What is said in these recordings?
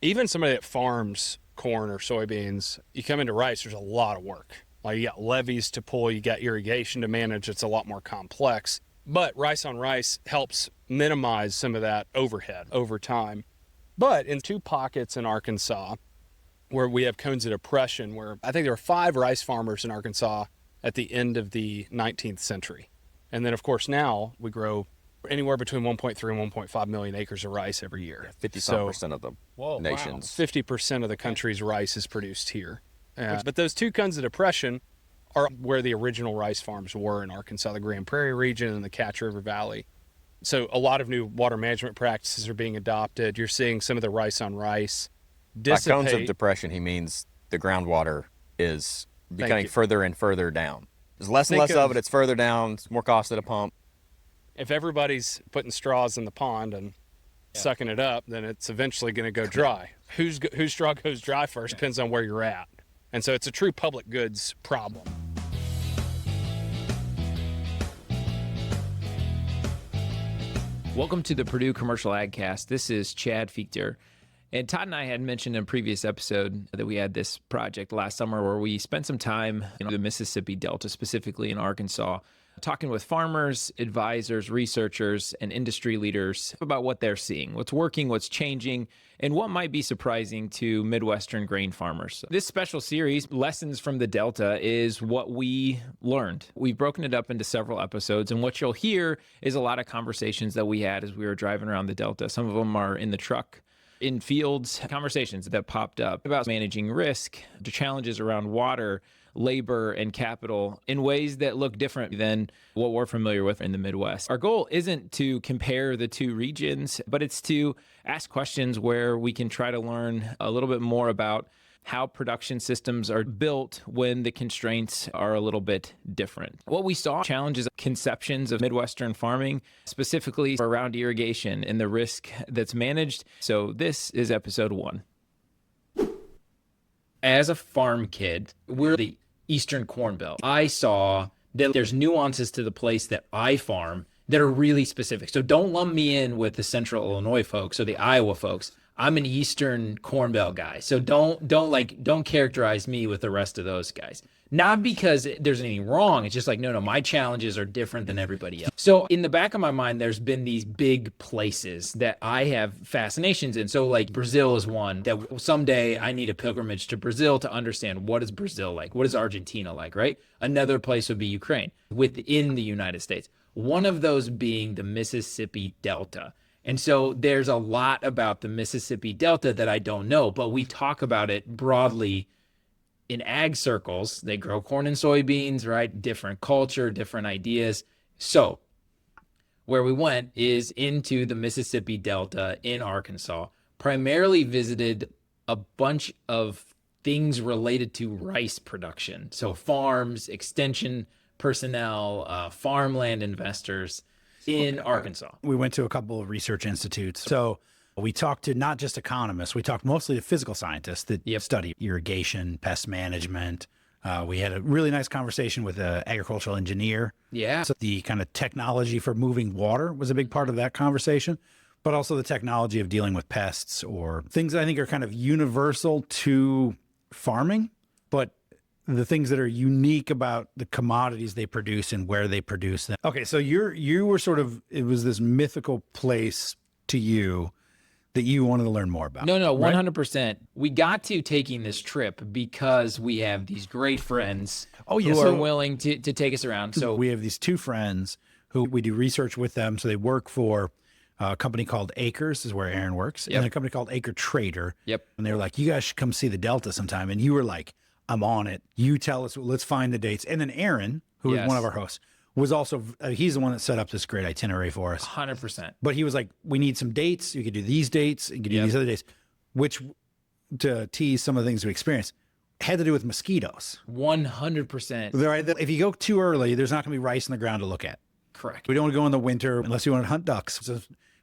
even somebody that farms corn or soybeans, you come into rice, there's a lot of work. Like you got levees to pull, you got irrigation to manage. It's a lot more complex. But rice on rice helps minimize some of that overhead over time. But in 2 pockets in Arkansas where we have cones of depression, where I think there were 5 rice farmers in Arkansas at the end of the 19th century. And then, of course, now we grow anywhere between 1.3 and 1.5 million acres of rice every year. 50% of the nations. 50% of the country's rice is produced here. But those 2 cones of depression are where the original rice farms were in Arkansas, the Grand Prairie region and the Catch River Valley. So a lot of new water management practices are being adopted. You're seeing some of the rice on rice dissipate. By cones of depression, he means the groundwater is becoming further and further down. There's less and less of it. It's further down. It's more cost at a pump. If everybody's putting straws in the pond and sucking it up, then it's eventually going to go dry. Whose straw goes dry first depends on where you're at. And so it's a true public goods problem. Welcome to the Purdue Commercial AgCast. This is Chad Fiechter. And Todd and I had mentioned in a previous episode that we had this project last summer where we spent some time in the Mississippi Delta, specifically in Arkansas, talking with farmers, advisors, researchers, and industry leaders about what they're seeing, what's working, what's changing, and what might be surprising to Midwestern grain farmers. This special series, Lessons from the Delta, is what we learned. We've broken it up into several episodes, and what you'll hear is a lot of conversations that we had as we were driving around the Delta. Some of them are in the truck, in fields, conversations that popped up about managing risk, the challenges around water, labor, and capital in ways that look different than what we're familiar with in the Midwest. Our goal isn't to compare the 2 regions, but it's to ask questions where we can try to learn a little bit more about how production systems are built when the constraints are a little bit different. What we saw, challenges, conceptions of Midwestern farming, specifically around irrigation and the risk that's managed. So this is episode 1. As a farm kid, we're the Eastern Corn Belt. I saw that there's nuances to the place that I farm that are really specific. So don't lump me in with the Central Illinois folks or the Iowa folks. I'm an Eastern Corn Belt guy. So don't characterize me with the rest of those guys. Not because there's anything wrong. It's just like, no, my challenges are different than everybody else. So in the back of my mind, there's been these big places that I have fascinations in. So like Brazil is one that someday I need a pilgrimage to Brazil to understand what is Brazil like? What is Argentina like, right? Another place would be Ukraine within the United States. One of those being the Mississippi Delta. And so there's a lot about the Mississippi Delta that I don't know, but we talk about it broadly in ag circles. They grow corn and soybeans, right? Different culture, different ideas. So where we went is into the Mississippi Delta in Arkansas, primarily visited a bunch of things related to rice production. So farms, extension personnel, farmland investors in Arkansas. We went to a couple of research institutes. So we talked to not just economists, we talked mostly to physical scientists that study irrigation, pest management. We had a really nice conversation with an agricultural engineer. Yeah. So the kind of technology for moving water was a big part of that conversation, but also the technology of dealing with pests or things that I think are kind of universal to farming, but the things that are unique about the commodities they produce and where they produce them. Okay, so you were sort of, it was this mythical place to you that you wanted to learn more about. No, 100%. Right? We got to taking this trip because we have these great friends who are willing to take us around. So we have these 2 friends who we do research with them. So they work for a company called Acres, this is where Aaron works, and a company called Acre Trader. Yep. And they were like, you guys should come see the Delta sometime. And you were like, I'm on it. You tell us, let's find the dates. And then Aaron, who is one of our hosts, was also, he's the one that set up this great itinerary for us. 100%. But he was like, we need some dates. You could do these dates. You could do these other dates, which, to tease some of the things we experienced, had to do with mosquitoes. 100%. If you go too early, there's not going to be rice in the ground to look at. Correct. We don't want to go in the winter unless you want to hunt ducks. So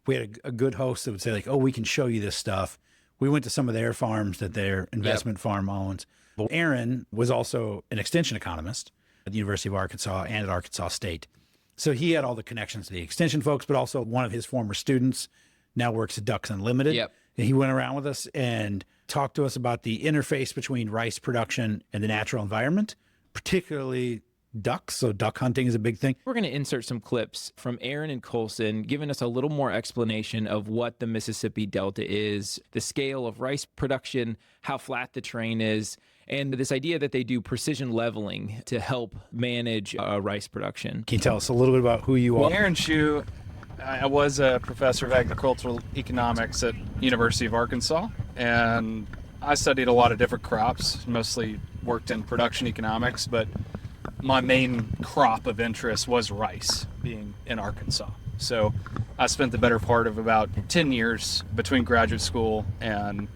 we had a good host that would say like, oh, we can show you this stuff. We went to some of their farms that their investment farm owns. But Aaron was also an extension economist at the University of Arkansas and at Arkansas State. So he had all the connections to the extension folks, but also one of his former students now works at Ducks Unlimited. Yep. He went around with us and talked to us about the interface between rice production and the natural environment, particularly ducks. So duck hunting is a big thing. We're going to insert some clips from Aaron and Colson giving us a little more explanation of what the Mississippi Delta is, the scale of rice production, how flat the terrain is, and this idea that they do precision leveling to help manage rice production. Can you tell us a little bit about who you are? Well, Aaron Shue, I was a professor of agricultural economics at University of Arkansas, and I studied a lot of different crops, mostly worked in production economics, but my main crop of interest was rice, being in Arkansas. So I spent the better part of about 10 years between graduate school and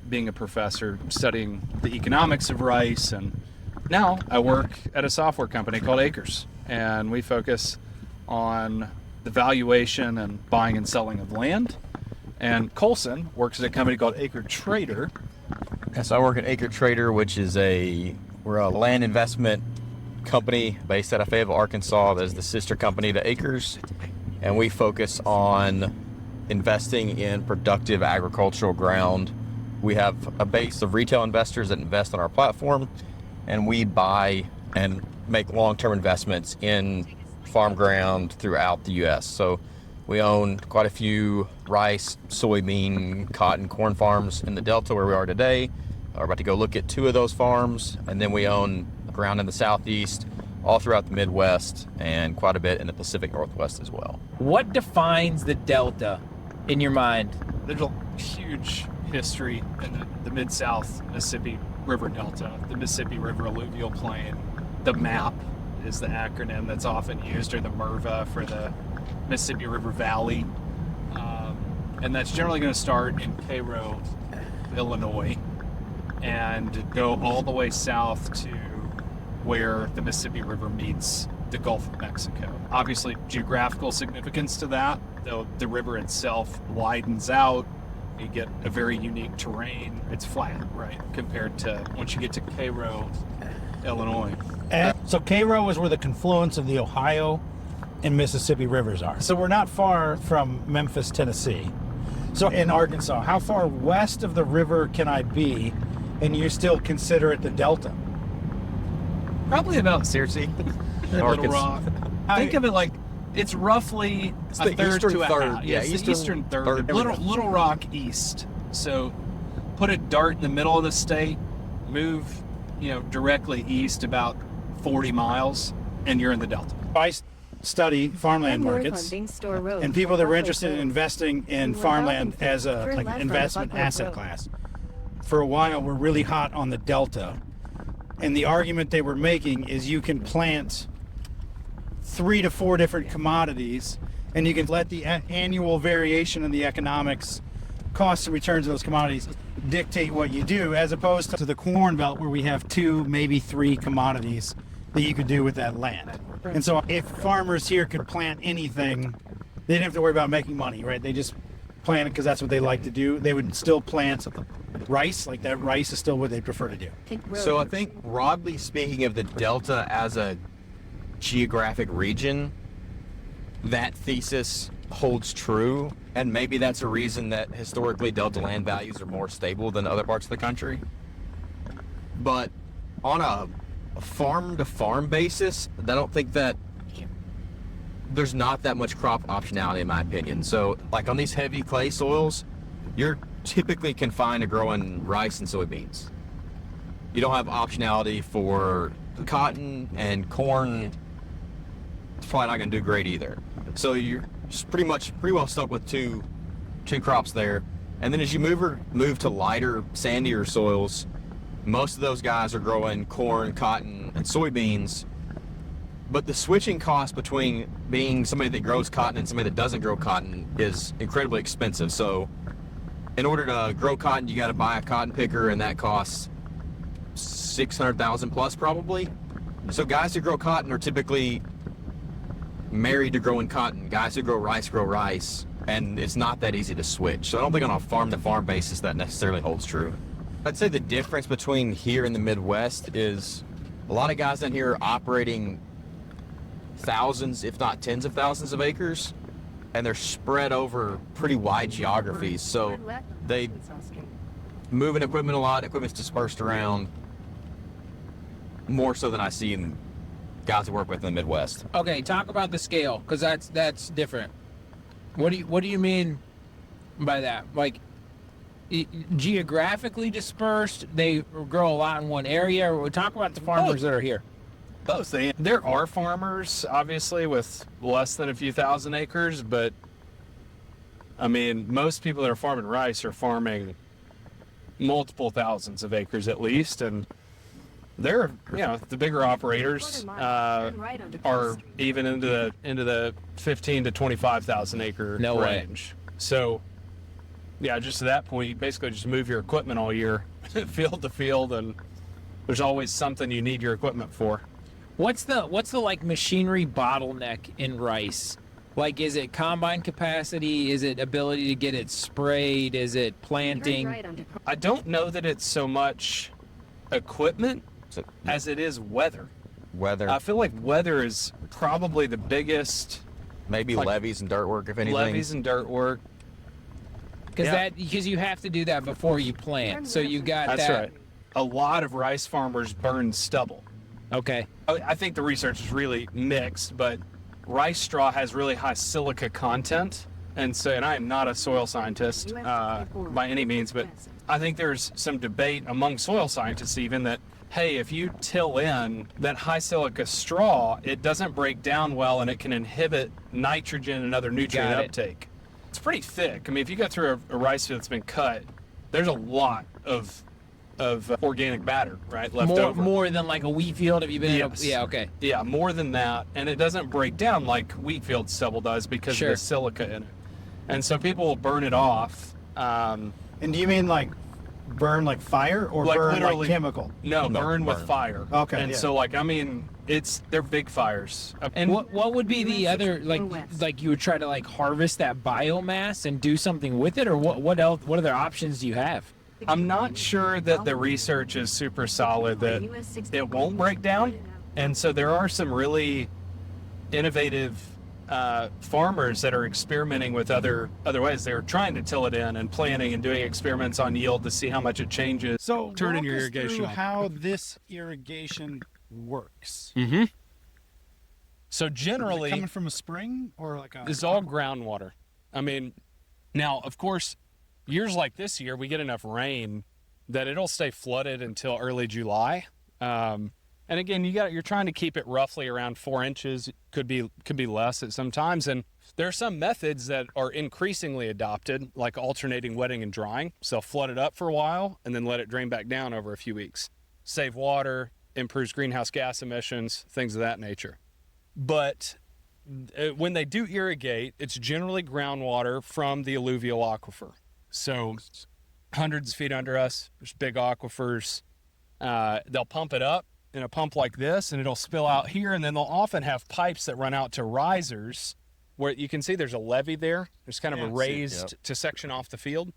being a professor studying the economics of rice, and now I work at a software company called Acres, and we focus on the valuation and buying and selling of land. And Colson works at a company called Acre Trader. Yes, I work at Acre Trader, which is we're a land investment company based out of Fayetteville, Arkansas. That is the sister company to Acres, and we focus on investing in productive agricultural ground. We have a base of retail investors that invest on our platform, and we buy and make long-term investments in farm ground throughout the U.S. So we own quite a few rice, soybean, cotton, corn farms in the Delta where we are today. We're about to go look at 2 of those farms, and then we own ground in the Southeast, all throughout the Midwest, and quite a bit in the Pacific Northwest as well. What defines the Delta in your mind? There's a huge history in the Mid-South Mississippi River Delta, the Mississippi River Alluvial Plain. The MAP is the acronym that's often used, or the MRVA for the Mississippi River Valley. And that's generally going to start in Cairo, Illinois, and go all the way south to where the Mississippi River meets the Gulf of Mexico. Obviously, geographical significance to that, though the river itself widens out. You get a very unique terrain. It's flat, right, compared to once you get to Cairo, Illinois. And so Cairo is where the confluence of the Ohio and Mississippi rivers are. So we're not far from Memphis, Tennessee. So in Arkansas, how far west of the river can I be and you still consider it the Delta? Probably about Seriously? Little Rock. Think of it like it's roughly a third to a half. Yeah, it's the eastern third. Little Rock east. So put a dart in the middle of the state, move, directly east about 40 miles, and you're in the Delta. I study farmland markets and people that were interested in investing in farmland as an investment asset class. For a while, we're really hot on the Delta. And the argument they were making is you can plant 3 to 4 different commodities, and you can let the annual variation in the economics, costs and returns of those commodities dictate what you do, as opposed to the Corn Belt where we have 2, maybe 3 commodities that you could do with that land. And so if farmers here could plant anything, they didn't have to worry about making money, right? They just plant it because that's what they like to do. They would still plant rice, like that rice is still what they prefer to do. So I think broadly speaking of the Delta as a geographic region, that thesis holds true, and maybe that's a reason that historically Delta land values are more stable than other parts of the country. But on a farm-to-farm basis, I don't think that there's not that much crop optionality in my opinion. So like on these heavy clay soils, you're typically confined to growing rice and soybeans. You don't have optionality for cotton and corn. It's probably not going to do great either. So you're just pretty well stuck with two crops there. And then as you move to lighter, sandier soils, most of those guys are growing corn, cotton, and soybeans. But the switching cost between being somebody that grows cotton and somebody that doesn't grow cotton is incredibly expensive. So in order to grow cotton, you got to buy a cotton picker, and that costs $600,000 plus probably. So guys who grow cotton are typically married to growing cotton. Guys who grow rice, and it's not that easy to switch. So I don't think on a farm-to-farm basis that necessarily holds true. I'd say the difference between here and the Midwest is a lot of guys down here are operating thousands, if not tens of thousands of acres. and they're spread over pretty wide geographies. So they moving equipment a lot. Equipment's dispersed around more so than I see in guys that work with in the Midwest. Okay, talk about the scale, because that's different. What do you mean by that? Like, geographically dispersed, they grow a lot in one area, or talk about the farmers that are here. Both. There are farmers, obviously, with less than a few thousand acres, but I mean, most people that are farming rice are farming multiple thousands of acres at least, and they're, the bigger operators are even into the 15 to 25,000 acre range. So, yeah, just to that point, you basically just move your equipment all year, field to field, and there's always something you need your equipment for. What's the like machinery bottleneck in rice? Like, is it combine capacity? Is it ability to get it sprayed? Is it planting? I don't know that it's so much equipment as it is weather. I feel like weather is probably the biggest. Maybe levees and dirt work, if anything. Levees and dirt work. Because you have to do that before you plant. So you got That's that. right. A lot of rice farmers burn stubble. Okay. I think the research is really mixed, but rice straw has really high silica content. And I am not a soil scientist by any means, but I think there's some debate among soil scientists even that, hey, if you till in that high silica straw, it doesn't break down well and it can inhibit nitrogen and other nutrient uptake. It's pretty thick. I mean, if you go through a rice field that's been cut, there's a lot of organic matter, right, left over. More than like a wheat field? Have you been Yes. okay. Yeah, more than that. And it doesn't break down like wheat field stubble does because of the silica in it. And so people will burn it off. And do you mean like burn like fire or Like burn literally- like chemical? No, burn with fire. Okay, And yeah. so they're big fires. And what would be the other, like you would try to like harvest that biomass and do something with it, or what else? What other options do you have? I'm not sure that the research is super solid that it won't break down. And so there are some really innovative farmers that are experimenting with other ways. They're trying to till it in and planning and doing experiments on yield to see how much it changes. So turning walk your us irrigation through on. how this irrigation works. Mm-hmm. So generally, Coming from a spring or like a... this is all groundwater. I mean, now, of course, years like this year, we get enough rain that it'll stay flooded until early July. And again, you're trying to keep it roughly around 4 inches. Could be less at some times. And there are some methods that are increasingly adopted, like alternating wetting and drying. So flood it up for a while and then let it drain back down over a few weeks. Save water, improves greenhouse gas emissions, things of that nature. But when they do irrigate, it's generally groundwater from the alluvial aquifer. So hundreds of feet under us, there's big aquifers. They'll pump it up in a pump like this, and it'll spill out here. And then they'll often have pipes that run out to risers where you can see there's a levee there. There's kind of a raised to section off the field.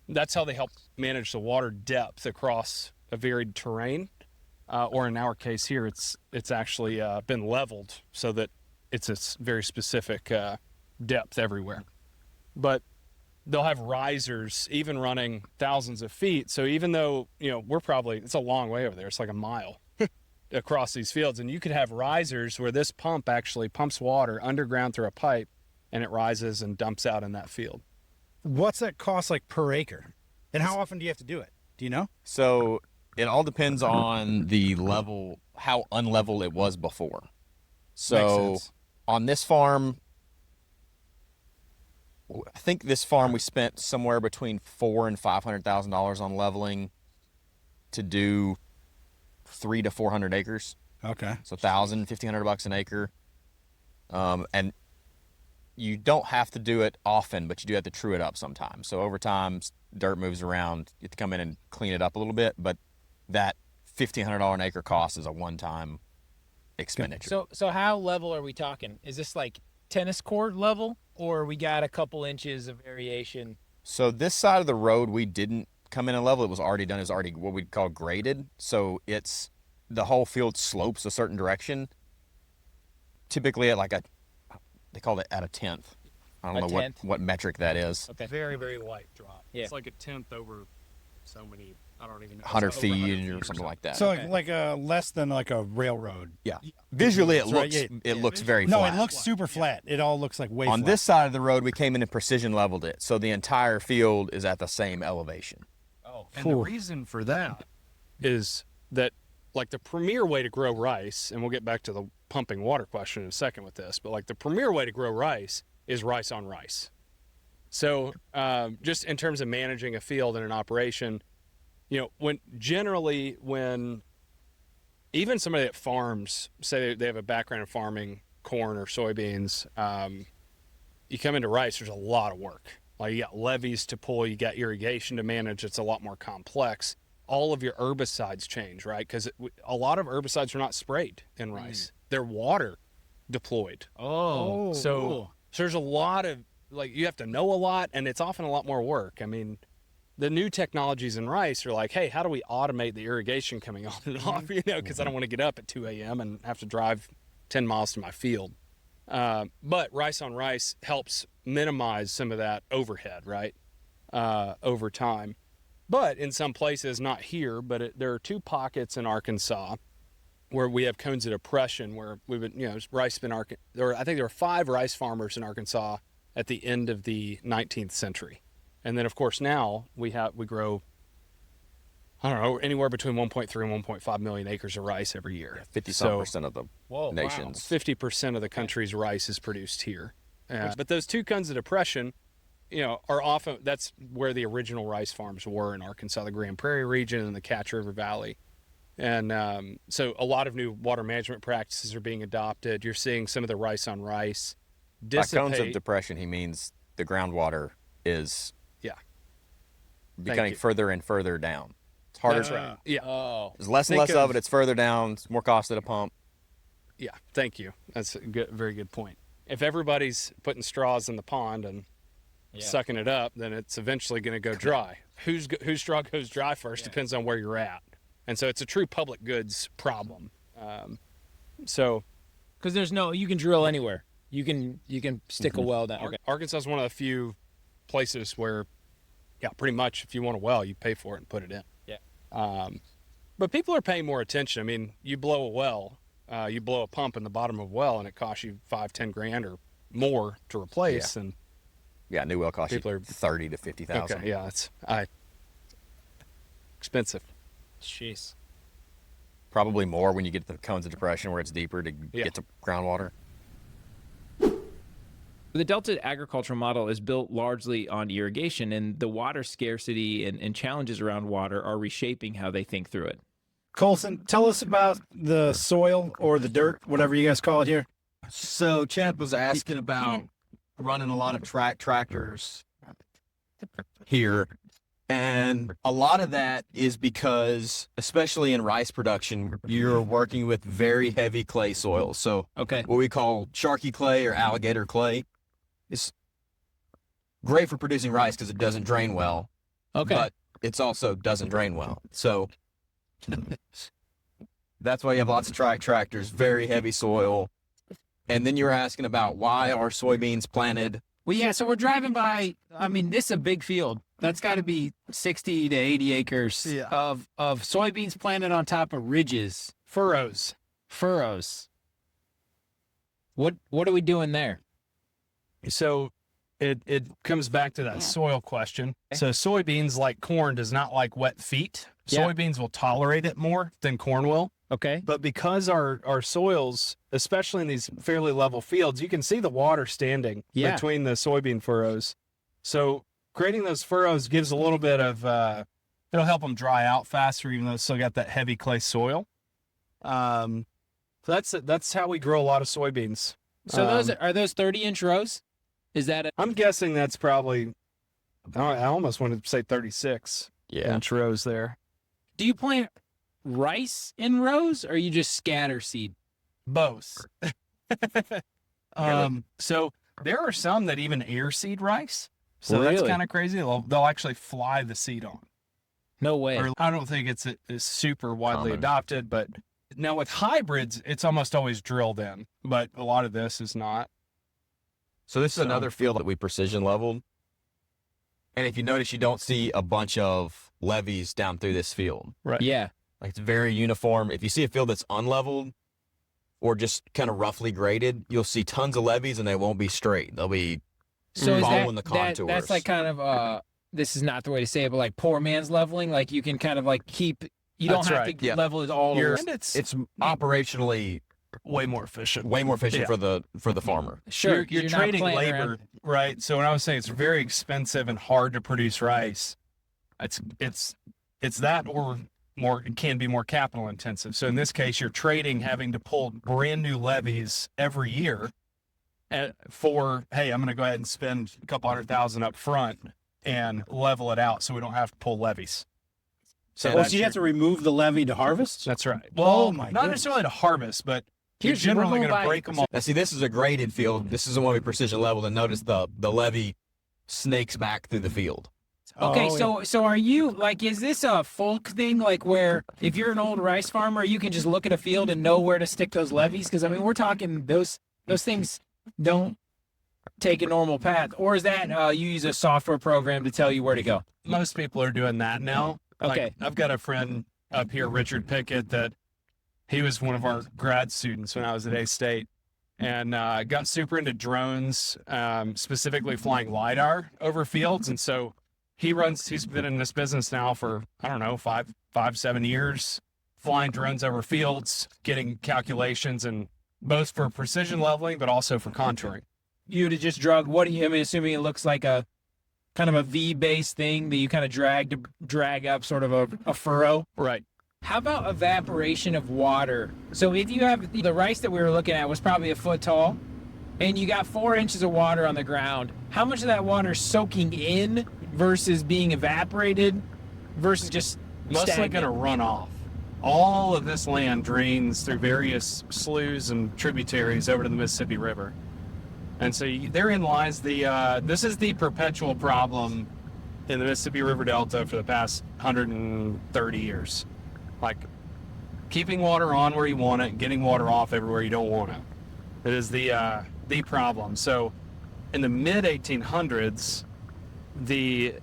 That's how they help manage the water depth across a varied terrain. Or in our case here, it's actually been leveled so that it's a very specific depth everywhere. But they'll have risers even running thousands of feet. So even though, it's a long way over there. It's like a mile across these fields. And you could have risers where this pump actually pumps water underground through a pipe and it rises and dumps out in that field. What's that cost like per acre? And how often do you have to do it? Do you know? So it all depends on the level, how unlevel it was before. So Makes sense. on this farm, I think this farm we spent somewhere between $400,000 and $500,000 on leveling to do 300 to 400 acres. Okay. So $1,500 an acre. And you don't have to do it often, but you do have to true it up sometimes. So over time, dirt moves around. You have to come in and clean it up a little bit, but that $1,500 an acre cost is a one-time expenditure. So how level are we talking? Is this like tennis court level, or we got a couple inches of variation? So this side of the road, we didn't come in and level. It was already done. It's already what we'd call graded. So it's the whole field slopes a certain direction, typically at like they call it at a tenth. I don't know what metric that is. Okay. Very, very light drop. Yeah. It's like a tenth over so many, I don't even know. 100 It's over 100 feet or something like that. So like less than like a railroad. Yeah. Visually, it Right, looks yeah. it looks very No, flat. it looks super flat. It all looks like way On flat. this side of the road, we came in and precision leveled it, so the entire field is at the same elevation. And the reason for that is that, like, the premier way to grow rice, and we'll get back to the pumping water question in a second with this, but like the premier way to grow rice is rice on rice. So just in terms of managing a field and an operation, you know, when even somebody that farms, say they have a background in farming corn or soybeans, you come into rice, there's a lot of work. Like, you got levees to pull, you got irrigation to manage. It's a lot more complex. All of your herbicides change, right? Because a lot of herbicides are not sprayed in rice. They're water deployed. So there's a lot of, like, you have to know a lot, and it's often a lot more work. I mean, the new technologies in rice are like, hey, how do we automate the irrigation coming on and off? You know, because I don't want to get up at 2 a.m. and have to drive 10 miles to my field. But rice on rice helps minimize some of that overhead, right? Over time. But in some places, not here, but there are 2 pockets in Arkansas where we have cones of depression, where we've been, you know, rice been, I think there were 5 rice farmers in Arkansas at the end of the 19th century. And then, of course, now we grow, I don't know, anywhere between 1.3 and 1.5 million acres of rice every year. 50% of the nations. 50% of the country's rice is produced here. But those 2 cones of depression, you know, are often, that's where the original rice farms were in Arkansas, the Grand Prairie region and the Catch River Valley. And so a lot of new water management practices are being adopted. You're seeing some of the rice on rice dissipate. By cones of depression, he means the groundwater is becoming further and further down. It's harder. That's right. Yeah. There's less and less of it. It's further down. It's more costly to pump. Yeah. Thank you. That's a very good point. If everybody's putting straws in the pond and sucking it up, then it's eventually going to go dry. Whose straw goes dry first depends on where you're at. And so it's a true public goods problem. So, because you can drill anywhere. You can stick a well down. Okay. Arkansas is one of the few places where, pretty much if you want a well, you pay for it and put it in. Yeah. But people are paying more attention. I mean, you blow a well, you blow a pump in the bottom of a well, and it costs you $5,000-$10,000 or more to replace. And new well costs you $30,000 to $50,000. Okay, yeah, it's expensive. Jeez. Probably more when you get to the cones of depression where it's deeper to get to groundwater. The Delta agricultural model is built largely on irrigation, and the water scarcity and challenges around water are reshaping how they think through it. Colson, tell us about the soil or the dirt, whatever you guys call it here. So Chad was asking about running a lot of tractors here. And a lot of that is because, especially in rice production, you're working with very heavy clay soil. So what we call sharky clay or alligator clay is great for producing rice because it doesn't drain well. But it also doesn't drain well. So that's why you have lots of tractors, very heavy soil. And then you're asking about why are soybeans planted? Well, yeah, so we're driving by, I mean, this is a big field. That's got to be 60 to 80 acres of soybeans planted on top of ridges. Furrows. What are we doing there? So it comes back to that soil question. So soybeans, like corn, does not like wet feet. Soybeans will tolerate it more than corn will. Okay. But because our soils, especially in these fairly level fields, you can see the water standing between the soybean furrows. So creating those furrows gives a little bit of, it'll help them dry out faster, even though it's still got that heavy clay soil. So that's how we grow a lot of soybeans. So are those 30-inch rows? Is that I'm guessing that's probably, I almost wanted to say 36-inch rows there. Do you plant rice in rows, or you just scatter seed? Both. So there are some that even air seed rice. So that's kind of crazy. They'll actually fly the seed on. No way. Or I don't think it's super widely adopted, but now with hybrids, it's almost always drilled in, but a lot of this is not. So this is another field that we precision leveled. And if you notice, you don't see a bunch of levees down through this field. Right. Yeah. Like it's very uniform. If you see a field that's unleveled or just kind of roughly graded, you'll see tons of levees and they won't be straight. They'll be So following is the contours. that's like kind of this is not the way to say it, but like poor man's leveling. Like you can kind of like keep. You don't That's have right. to Yeah. level it all. the way. And it's it's operationally way more efficient. way more efficient Yeah. for the farmer. Sure, You're not trading playing labor, around. right? So when I was saying it's very expensive and hard to produce rice, it's that or more, it can be more capital intensive. So in this case, you're trading having to pull brand new levees every year for, hey, I'm going to go ahead and spend a couple $100,000 up front and level it out so we don't have to pull levees. So So that's you have to remove the levee to harvest? that's right. Well, my not goodness. necessarily to harvest, but you're Here's- we're generally going going to by- break them all. Now see, this is a graded field. This is the one we precision leveled, and notice the levee snakes back through the field. Okay, Oh, so are you like, is this a folk thing, like where if you're an old rice farmer, you can just look at a field and know where to stick those levees? Because I mean, we're talking those things don't take a normal path, or is that you use a software program to tell you where to go? Most people are doing that now. Okay. Like, I've got a friend up here, Richard Pickett, that he was one of our grad students when I was at A-State, and got super into drones, specifically flying LiDAR over fields. And so he's been in this business now for, I don't know, 7 years, flying drones over fields, getting calculations, and both for precision leveling, but also for contouring. You'd have just I mean, assuming it looks like a kind of a V-based thing that you kind of drag up sort of a furrow. Right. How about evaporation of water? So if you have the rice that we were looking at was probably a foot tall, and you got 4 inches of water on the ground, how much of that water is soaking in versus being evaporated versus just Mostly stagnant? going to run off. All of this land drains through various sloughs and tributaries over to the Mississippi River. And so therein lies this is the perpetual problem in the Mississippi River Delta for the past 130 years. Like keeping water on where you want it, getting water off everywhere you don't want it. It is the problem. So in the mid 1800s, the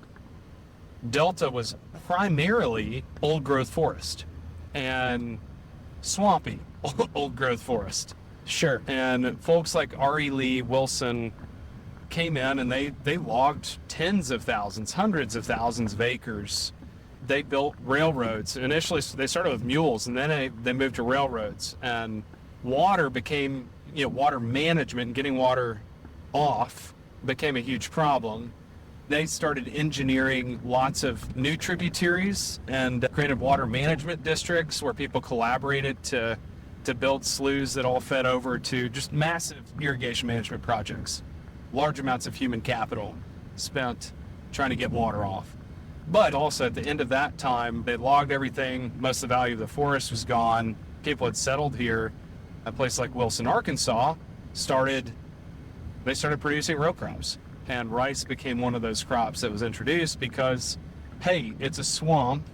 Delta was primarily old growth forest and swampy old growth forest. Sure. And folks like R.E. Lee Wilson came in and they logged tens of thousands, hundreds of thousands of acres. They built railroads. Initially, they started with mules, and then they moved to railroads. And water became, water management and getting water off became a huge problem. They started engineering lots of new tributaries and created water management districts where people collaborated to build sloughs that all fed over to just massive irrigation management projects. Large amounts of human capital spent trying to get water off. But also at the end of that time, they logged everything. Most of the value of the forest was gone. People had settled here. A place like Wilson, Arkansas, started producing row crops. And rice became one of those crops that was introduced because, hey, it's a swamp.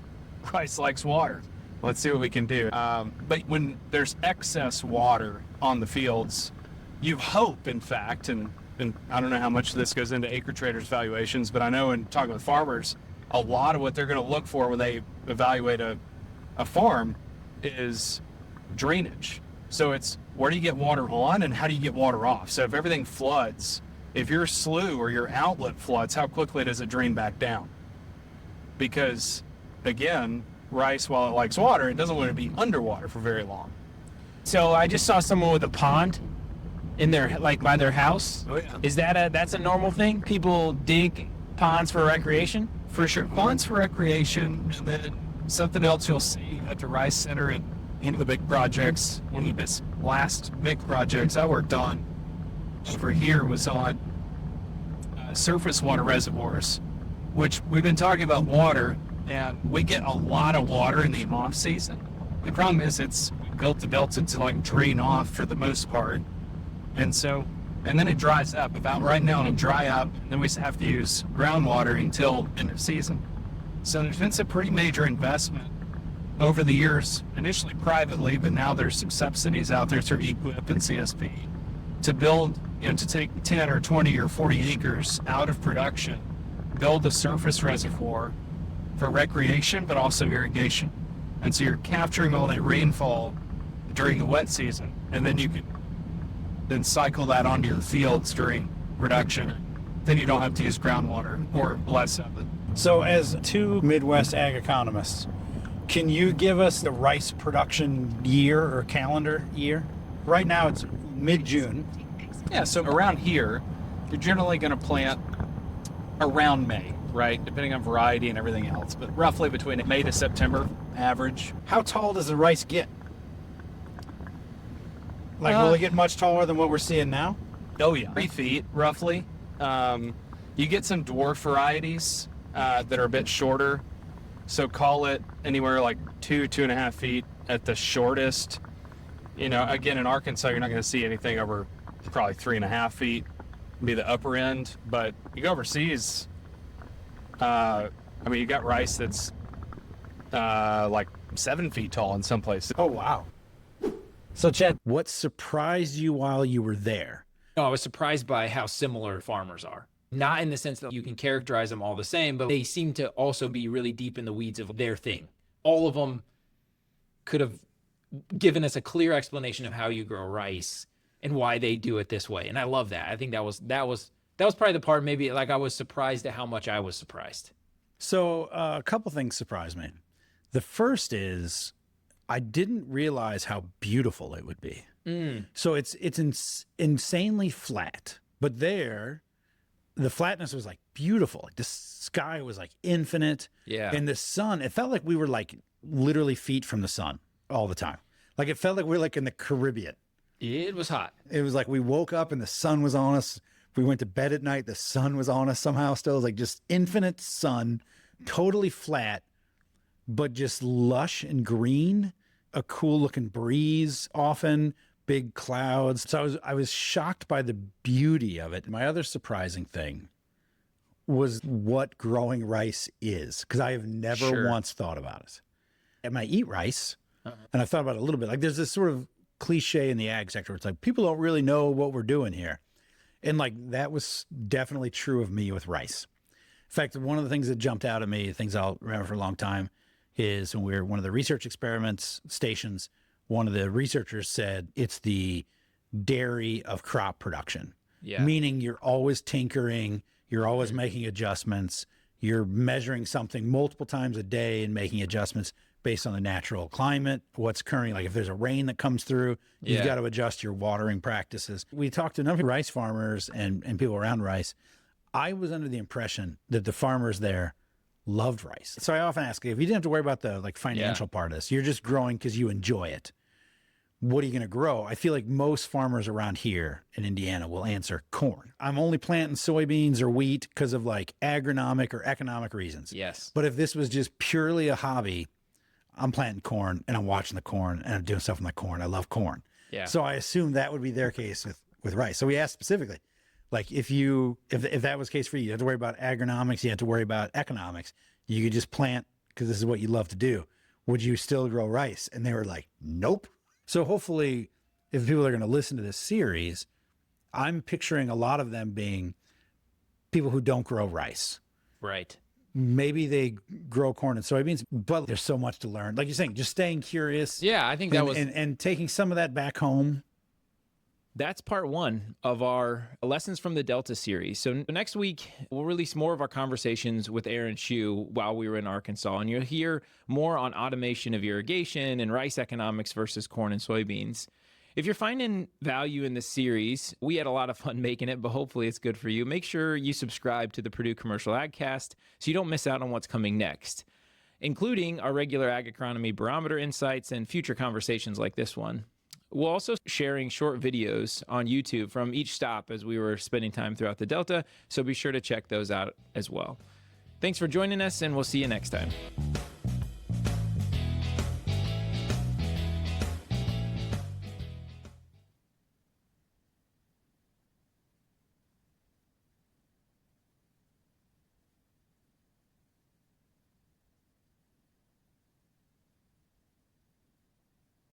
Rice likes water. Let's see what we can do. But when there's excess water on the fields, you hope, in fact, and I don't know how much of this goes into acre traders' valuations, but I know in talking with farmers, a lot of what they're going to look for when they evaluate a farm is drainage. So it's where do you get water on and how do you get water off? So if everything floods, if your slough or your outlet floods, how quickly does it drain back down? Because, again, rice, while it likes water, it doesn't want to be underwater for very long. So I just saw someone with a pond in their, like by their house. Oh, yeah. Is that's a normal thing? People dig ponds for recreation? For sure. Ponds for recreation, and then something else you'll see at the Rice Center and in the big projects. One of the last big projects I worked on over here was on surface water reservoirs, which we've been talking about water, and we get a lot of water in the off season. The problem is we built the delta to like drain off for the most part, and then it dries up. About right now it'll dry up, and then we have to use groundwater until end of season. So there's been some pretty major investment over the years, initially privately, but now there's some subsidies out there through EQIP and CSP to build, to take 10 or 20 or 40 acres out of production, build a surface reservoir for recreation, but also irrigation. And so you're capturing all that rainfall during the wet season, and then you can then cycle that onto your fields during production. Then you don't have to use groundwater or less of it. So as two Midwest ag economists, can you give us the rice production year or calendar year? Right now it's mid-June. Yeah, so around here, you're generally going to plant around May, right? Depending on variety and everything else, but roughly between May to September average. How tall does the rice get? Like, will it get much taller than what we're seeing now? Oh yeah, 3 feet roughly. You get some dwarf varieties that are a bit shorter. So call it anywhere like 2.5 feet at the shortest. Again, in Arkansas, you're not going to see anything over probably 3.5 feet, be the upper end. But you go overseas, you got rice that's like 7 feet tall in some places. Oh, wow. So, Chad, what surprised you while you were there? No, I was surprised by how similar farmers are. Not in the sense that you can characterize them all the same, but they seem to also be really deep in the weeds of their thing. All of them could have given us a clear explanation of how you grow rice and why they do it this way. And I love that. I think that was probably the part maybe like I was surprised at how much I was surprised. So a couple things surprised me. The first is I didn't realize how beautiful it would be. So it's insanely flat, but there, the flatness was like beautiful. Like the sky was like infinite. Yeah. And the sun, it felt like we were like literally feet from the sun all the time. Like it felt like we were like in the Caribbean. It was hot. It was like we woke up and the sun was on us. If we went to bed at night, the sun was on us somehow still. It was like just infinite sun, totally flat, but just lush and green, a cool looking breeze often, big clouds. So I was shocked by the beauty of it. My other surprising thing was what growing rice is, because I have never once thought about it. And I eat rice, and I thought about it a little bit. Like there's this sort of cliche in the ag sector. It's like people don't really know what we're doing here. And like that was definitely true of me with rice. In fact, one of the things that jumped out at me, things I'll remember for a long time, is when we were one of the research experiments stations, one of the researchers said it's the dairy of crop production. Yeah. Meaning you're always tinkering, you're always making adjustments, you're measuring something multiple times a day and making adjustments based on the natural climate, what's occurring. Like if there's a rain that comes through, you've got to adjust your watering practices. We talked to a number of rice farmers and people around rice. I was under the impression that the farmers there loved rice. So I often ask, if you didn't have to worry about the like financial part of this, you're just growing because you enjoy it, what are you going to grow? I feel like most farmers around here in Indiana will answer corn. I'm only planting soybeans or wheat because of like agronomic or economic reasons. Yes. But if this was just purely a hobby, I'm planting corn and I'm watching the corn and I'm doing stuff with my corn. I love corn. Yeah. So I assume that would be their case with rice. So we asked specifically, like if that was the case for you, you have to worry about agronomics, you have to worry about economics. You could just plant because this is what you love to do. Would you still grow rice? And they were like, nope. So hopefully if people are going to listen to this series, I'm picturing a lot of them being people who don't grow rice. Right. Maybe they grow corn and soybeans, but there's so much to learn. Like you're saying, just staying curious. Yeah, I think that was... And taking some of that back home. That's part one of our Lessons from the Delta series. So next week, we'll release more of our conversations with Aaron Shue while we were in Arkansas. And you'll hear more on automation of irrigation and rice economics versus corn and soybeans. If you're finding value in this series, we had a lot of fun making it, but hopefully it's good for you. Make sure you subscribe to the Purdue Commercial AgCast so you don't miss out on what's coming next, including our regular ag economy barometer insights and future conversations like this one. We'll also sharing short videos on YouTube from each stop as we were spending time throughout the Delta, so be sure to check those out as well. Thanks for joining us, and we'll see you next time.